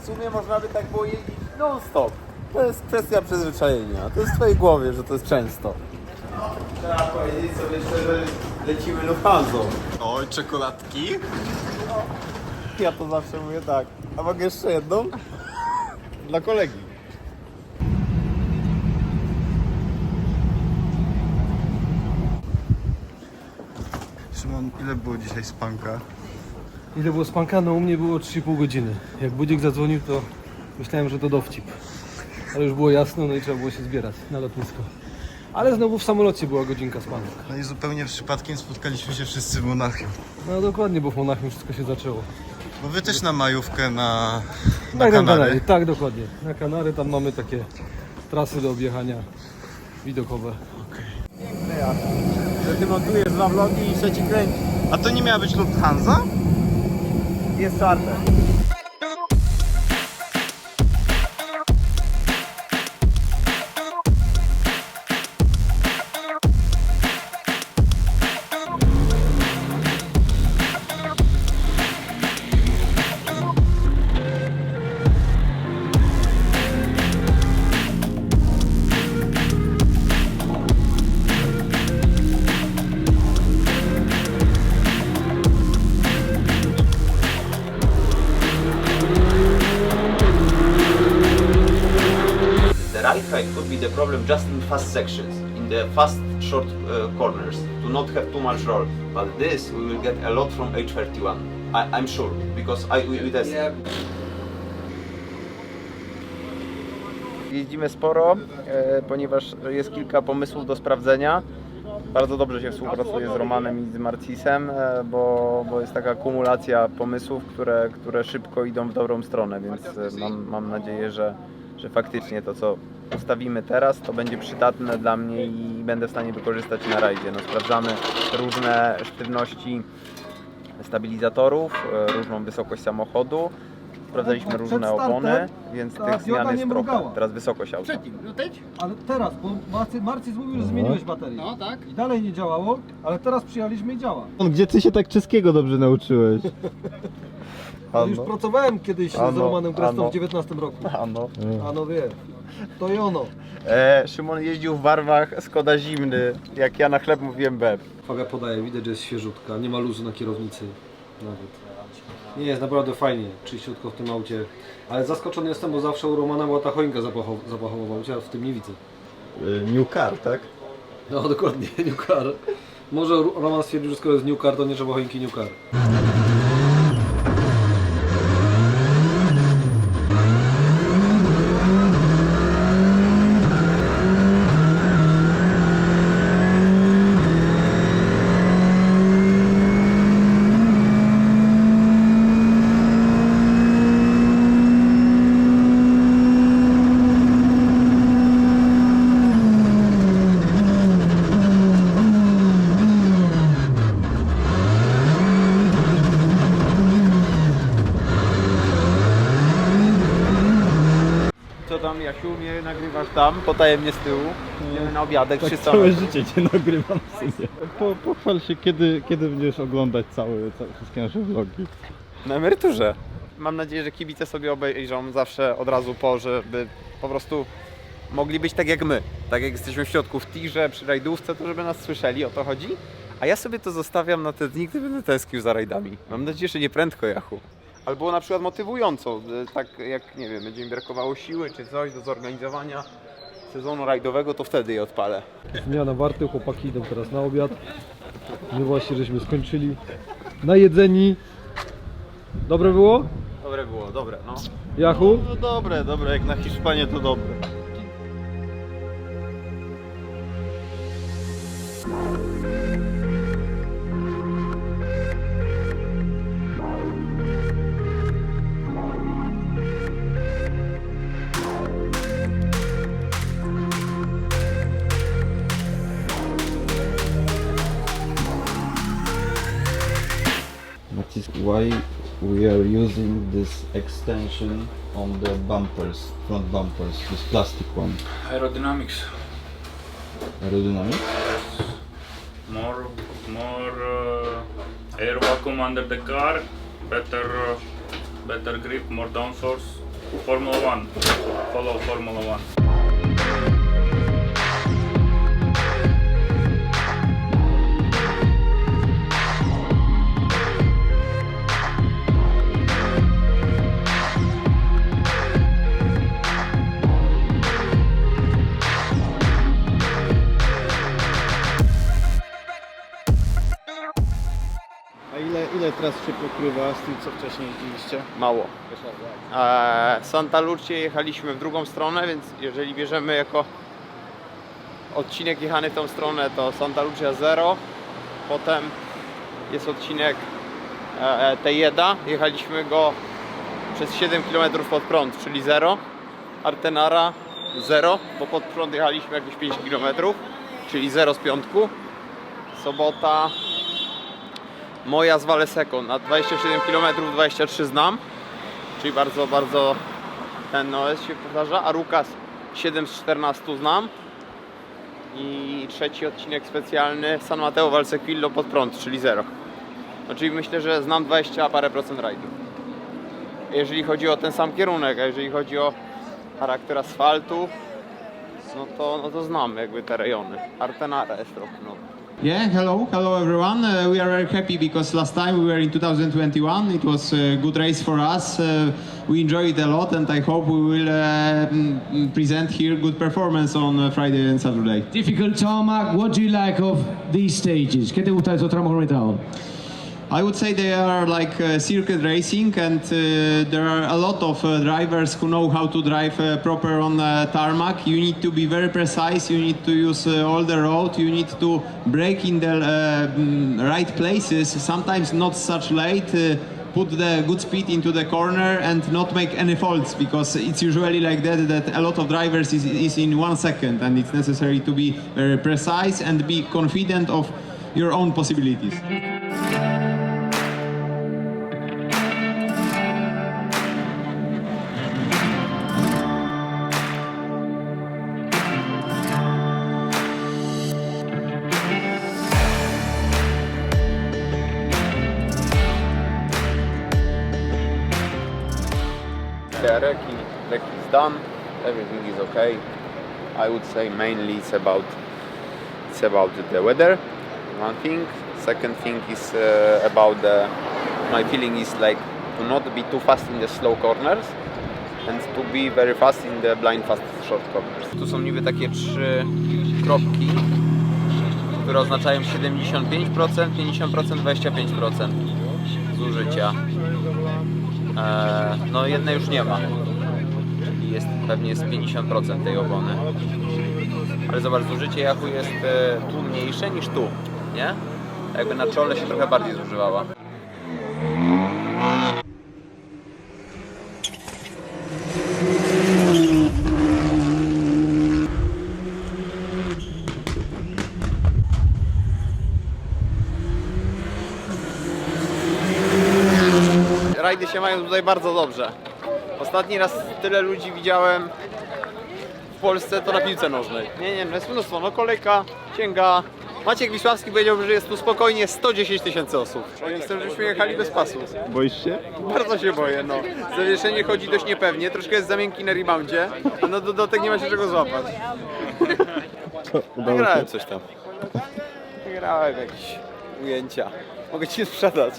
sumie można by tak było jeździć non stop. To jest kwestia przyzwyczajenia. To jest w twojej głowie, że to jest często. Trzeba powiedzieć sobie szczerze, lecimy Lufthansą. Oj, czekoladki. Ja to zawsze mówię tak. A mogę jeszcze jedną? Dla kolegi. Szymon, ile było dzisiaj spanka? Ile było spanka? No u mnie było 3,5 godziny. Jak budzik zadzwonił, to myślałem, że to dowcip. Ale już było jasno, no i trzeba było się zbierać na lotnisko. Ale znowu w samolocie była godzinka spanka. No i zupełnie przypadkiem spotkaliśmy się wszyscy w Monachium. No dokładnie, bo w Monachium wszystko się zaczęło. Bo wy też na majówkę na Tak, Kanary. Tak, dokładnie. Na Kanary tam mamy takie trasy do objechania widokowe. Że ty montujesz dwa vlogi i trzeci kręci. A to nie miała być Lufthansa? Jest czarne. The right side could be the problem just in fast sections, in the fast short corners, to not have too much roll. But this we will get a lot from H31. I'm sure, because we test. Jeździmy sporo, ponieważ jest kilka pomysłów do sprawdzenia. Bardzo dobrze się współpracuje z Romanem i z Marcisem, bo jest taka kumulacja pomysłów, które szybko idą w dobrą stronę, więc mam nadzieję, że faktycznie to, co ustawimy teraz, to będzie przydatne dla mnie i będę w stanie wykorzystać na rajdzie. No, sprawdzamy różne sztywności stabilizatorów, różną wysokość samochodu. Sprawdzaliśmy różne opony, więc tych zmian jest trochę. Teraz wysokość auta. Ale teraz, bo Marcis mówił, że zmieniłeś baterię. No tak. I dalej nie działało, ale teraz przyjechaliśmy i działa. Gdzie ty się tak czeskiego dobrze nauczyłeś? Ale już pracowałem kiedyś z Romanem Grestą w 19 roku. Ano wie. To i ono. Szymon jeździł w barwach Skoda zimny, jak ja na chleb mówiłem BEP. Faga podaje, widać, że jest świeżutka, nie ma luzu na kierownicy nawet. Nie, jest naprawdę fajnie, czyściutko w tym aucie. Ale zaskoczony jestem, bo zawsze u Romana była ta choinka zapachowa w aucie, a w tym nie widzę. New car, tak? No dokładnie, New Car. Może Roman stwierdził, że skoro jest New Car, to nie trzeba choinki New Car. Co tam, Jasiu, mnie nagrywasz tam, potajemnie z tyłu. Idziemy na obiadek, Tak wszyscy. całe życie cię nagrywam w sumie. Pochwal się, kiedy będziesz oglądać wszystkie nasze vlogi. Na emeryturze. Mam nadzieję, że kibice sobie obejrzą zawsze od razu po, żeby po prostu mogli być tak jak my. Tak jak jesteśmy w środku w tirze, przy rajdówce, to żeby nas słyszeli, o to chodzi. A ja sobie to zostawiam na te dni, gdy będę tęsknił za rajdami. Mam nadzieję, że nie prędko, Jachu. Albo na przykład motywująco, tak jak, nie wiem, będzie mi brakowało siły czy coś do zorganizowania sezonu rajdowego, to wtedy je odpalę. Zmiana warty, chłopaki idą teraz na obiad. My właśnie żeśmy skończyli. Najedzeni. Dobre było? Dobre było, dobre, no. Jachu? No dobre, jak na Hiszpanię to dobre. Why we are using this extension on the bumpers, front bumpers, this plastic one? Aerodynamics. Aerodynamics? More air vacuum under the car, better grip, more downforce. Formula One. Follow Formula One. A ile tras się pokrywa z tym, co wcześniej jeździliście? Mało. Santa Lucie jechaliśmy w drugą stronę, więc jeżeli bierzemy jako odcinek jechany w tą stronę, to Santa Lucia 0. Potem jest odcinek Tejeda. Jechaliśmy go przez 7 km pod prąd, czyli 0. Artenara 0, bo pod prąd jechaliśmy jakieś 5 km, czyli 0 z piątku. Sobota moja z Valleseco na 27 km 23 znam, czyli bardzo ten OS się powtarza. Arucas 7 z 14 znam. I trzeci odcinek specjalny San Mateo Valsequillo pod prąd, czyli 0. No, czyli myślę, że znam 20 parę procent rajdów. Jeżeli chodzi o ten sam kierunek, a jeżeli chodzi o charakter asfaltu, no to znam jakby te rejony. Artenara jest trochę, no. Yeah, hello everyone. We are very happy because last time we were in 2021. It was a good race for us. We enjoyed it a lot, and I hope we will present here good performance on Friday and Saturday. Difficult tarmac. What do you like of these stages? ¿Qué te gusta de estos tramos conectados? I would say they are like circuit racing, and there are a lot of drivers who know how to drive proper on tarmac. You need to be very precise, you need to use all the road, you need to brake in the right places, sometimes not such late, put the good speed into the corner and not make any faults, because it's usually like that a lot of drivers is in 1 second, and it's necessary to be very precise and be confident of your own possibilities. Recce is done, everything is okay. I would say mainly it's about the weather, one thing. Second thing is about my feeling is like to not be too fast in the slow corners and to be very fast in the blind fast short corners. Tu są niby takie 3 kropki, które oznaczają 75%, 50%, 25% zużycia. No jednej już nie ma, czyli pewnie jest 50% tej opony. Ale zobacz, zużycie jachu jest tu mniejsze niż tu, nie? Jakby na czole się trochę bardziej zużywała. Rajdy się mają tutaj bardzo dobrze. Ostatni raz tyle ludzi widziałem w Polsce to na piłce nożnej. Nie, no jest mnóstwo. No kolejka sięga. Maciek Wisławski powiedział, że jest tu spokojnie 110 000 osób. Oni chcą, żebyśmy jechali bez pasu. Boisz się? Bardzo się boję, no. Zawieszenie chodzi dość niepewnie, troszkę jest za miękki na reboundzie. No dodatek nie ma się czego złapać. Nagrałem coś tam. Nagrałem jakieś ujęcia. Mogę ci je sprzedać.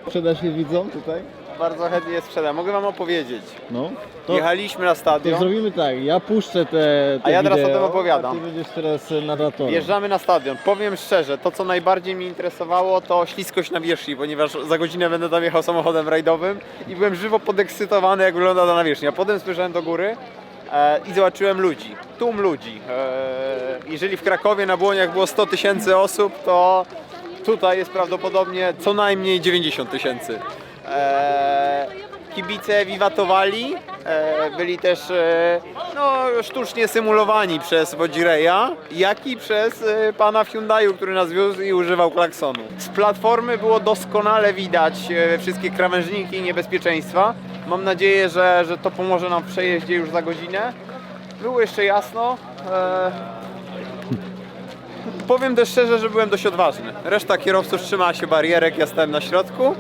Sprzedasz je widzom tutaj? Bardzo chętnie je sprzedam. Mogę wam opowiedzieć. No. To Jechaliśmy na stadion. zrobimy tak, ja puszczę te A ja teraz o wideo, tym opowiadam. a ty będziesz teraz narratorem. Wjeżdżamy na stadion. Powiem szczerze, to co najbardziej mnie interesowało to śliskość na wierzchni, ponieważ za godzinę będę tam jechał samochodem rajdowym i byłem żywo podekscytowany, jak wygląda ta nawierzchnia. Potem spojrzałem do góry i zobaczyłem ludzi, tłum ludzi. Jeżeli w Krakowie na Błoniach było 100 000 osób, to tutaj jest prawdopodobnie co najmniej 90 000. Kibice wiwatowali, byli też sztucznie symulowani przez Wodzireja, jak i przez pana w Hyundaiu, który nas wiózł i używał klaksonu. Z platformy było doskonale widać wszystkie krawężniki i niebezpieczeństwa. Mam nadzieję, że to pomoże nam w przejeździe już za godzinę. Było jeszcze jasno. Powiem też szczerze, że byłem dość odważny. Reszta kierowców trzymała się barierek, ja stałem na środku.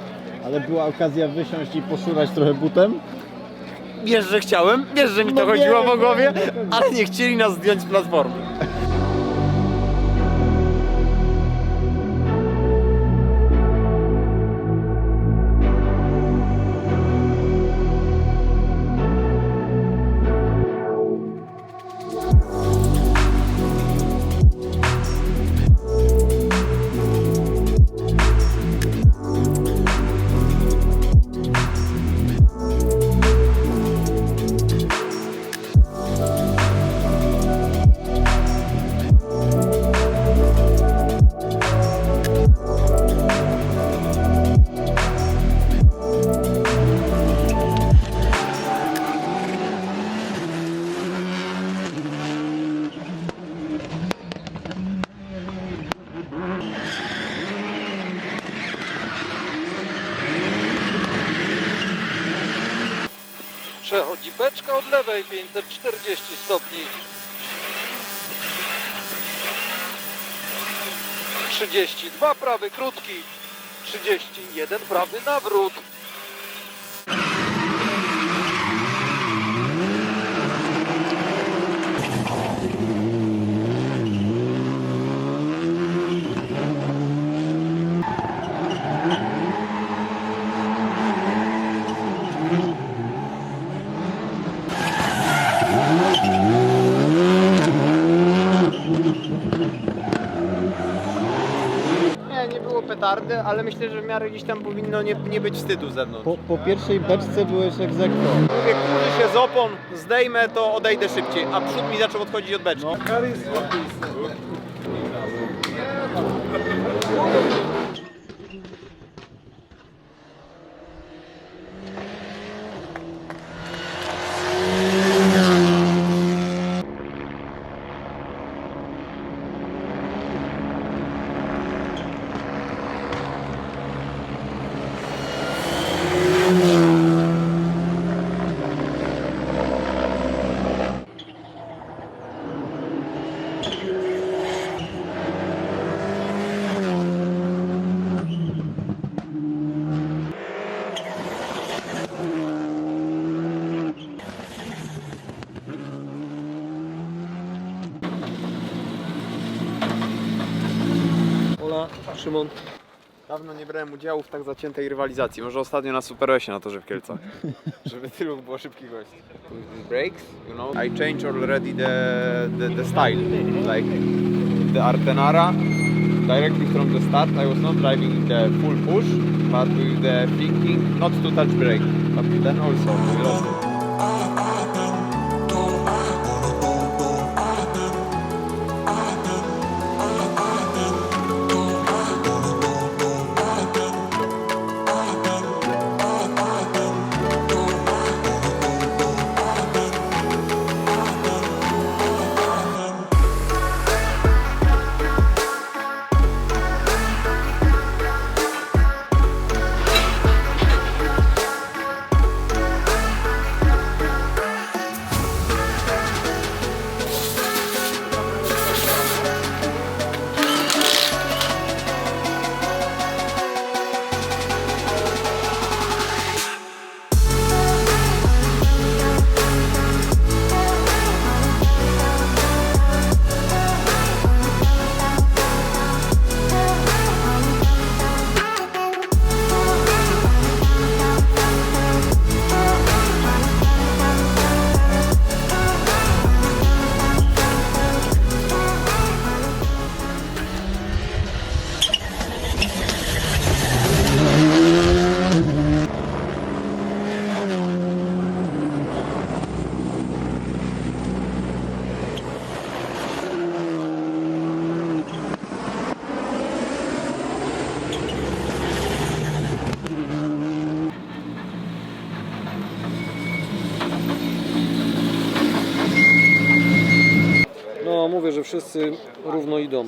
Ale była okazja wysiąść i poszurać trochę butem? Wiesz, że chciałem, wiesz, że mi to chodziło po głowie, ale nie chcieli nas zdjąć z platformy. Przechodzi beczka od lewej, 540 stopni. 32 prawy krótki, 31 prawy nawrót. Nie było petardy, ale myślę, że w miarę gdzieś tam powinno nie być wstydu z zewnątrz. Po pierwszej beczce byłeś egzekwo. Mówię, kurzy się z opon, zdejmę, to odejdę szybciej, a przód mi zaczął odchodzić od beczki. Ola, Szymon. Dawno nie brałem udziału w tak zaciętej rywalizacji. Może ostatnio na Super S-ie na torze w Kielcach. Żeby tylu było szybkich gości. With these brakes, you know, I changed already the style. Like the Artenara, directly from the start, I was not driving in the full push, but with the thinking not to touch brake. But then also we lost it. No mówię, że wszyscy równo idą.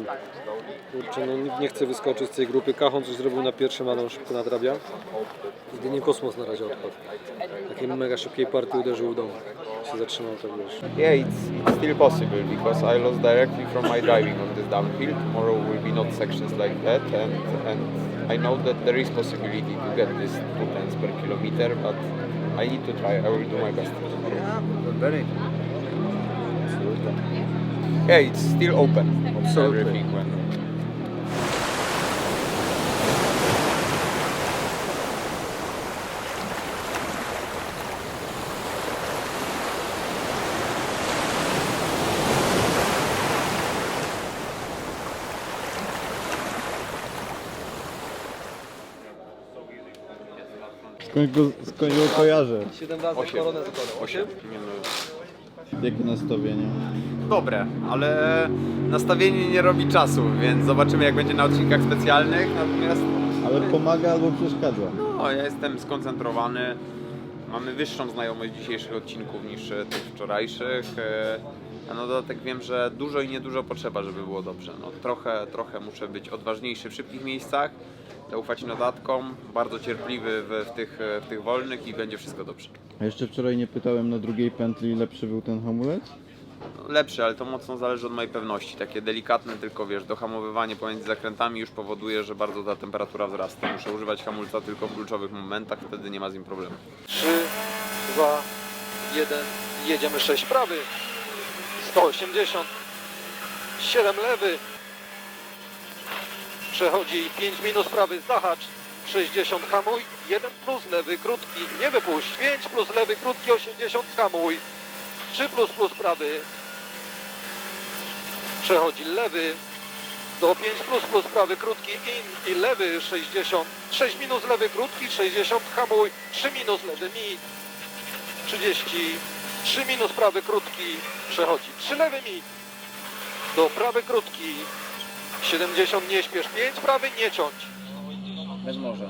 Kurczę, no nikt nie chce wyskoczyć z tej grupy. Kachon coś zrobił na pierwszym, ale on szybko nadrabia. Jedynie Kosmos na razie odpadł. Takiej mega szybkiej partii uderzył w dom. Się zatrzymał, tak wiesz. Yeah, it's still possible because I lost directly from my driving on this downhill. Tomorrow will be not sections like that, and I know that there is possibility to get this 2 tenths per kilometer, but I need to try. I will do my best. Yeah, very. Yeah, it's still open. Absolutely. Everything when... Skąd go kojarzę? 7 razy koronę wykonał. 8. Jakie nastawienie? Dobre, ale nastawienie nie robi czasu, więc zobaczymy jak będzie na odcinkach specjalnych, natomiast Ale pomaga albo przeszkadza? no, ja jestem skoncentrowany. Mamy wyższą znajomość dzisiejszych odcinków niż tych wczorajszych. A na dodatek wiem, że dużo i niedużo potrzeba, żeby było dobrze. No, trochę muszę być odważniejszy w szybkich miejscach, zaufać dodatkom, bardzo cierpliwy w tych wolnych i będzie wszystko dobrze. A jeszcze wczoraj nie pytałem na drugiej pętli, lepszy był ten hamulec? No, lepszy, ale to mocno zależy od mojej pewności. Takie delikatne tylko, wiesz, dohamowywanie pomiędzy zakrętami już powoduje, że bardzo ta temperatura wzrasta. Muszę używać hamulca tylko w kluczowych momentach, wtedy nie ma z nim problemu. 3, 2, 1, jedziemy 6 prawy, 180, 7 lewy, przechodzi 5 minus prawy, zahacz, 60 hamuj, 1 plus lewy, krótki, nie wypuść, 5 plus lewy, krótki, 80 hamuj, 3 plus prawy, przechodzi lewy, do 5 plus prawy, krótki, in i lewy, 60, 6 minus lewy, krótki, 60 hamuj, 3 minus lewy, mid, 30, 3 minus prawy, krótki, przechodzi, 3 lewy mid, do prawy, krótki, 70, nie śpiesz, 5 prawy, nie ciąć. Bez morza.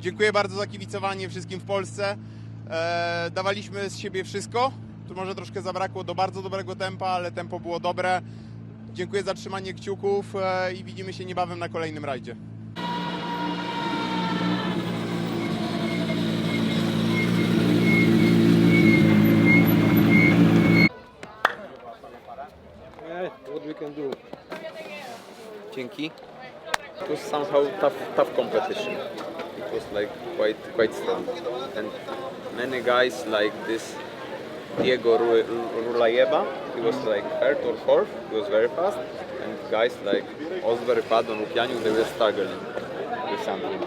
Dziękuję bardzo za kibicowanie wszystkim w Polsce. Dawaliśmy z siebie wszystko. Tu może troszkę zabrakło do bardzo dobrego tempa, ale tempo było dobre. Dziękuję za trzymanie kciuków i widzimy się niebawem na kolejnym rajdzie. What we can do? Dzięki. It was somehow tough competition. It was like quite strong, and many guys like this Diego Rulajeba, he was like third or fourth. He was very fast, and guys like Osber, Padon, Lukianiuk, they were struggling with something.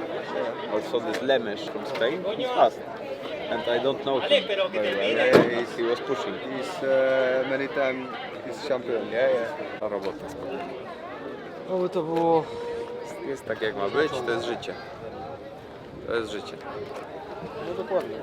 Also this Lemes from Spain, he's fast, and I don't know him very well. He was pushing. He's many times he's champion. Ta robota. Oby to było... Jest tak jak ma być, to jest życie. To jest życie. No dokładnie.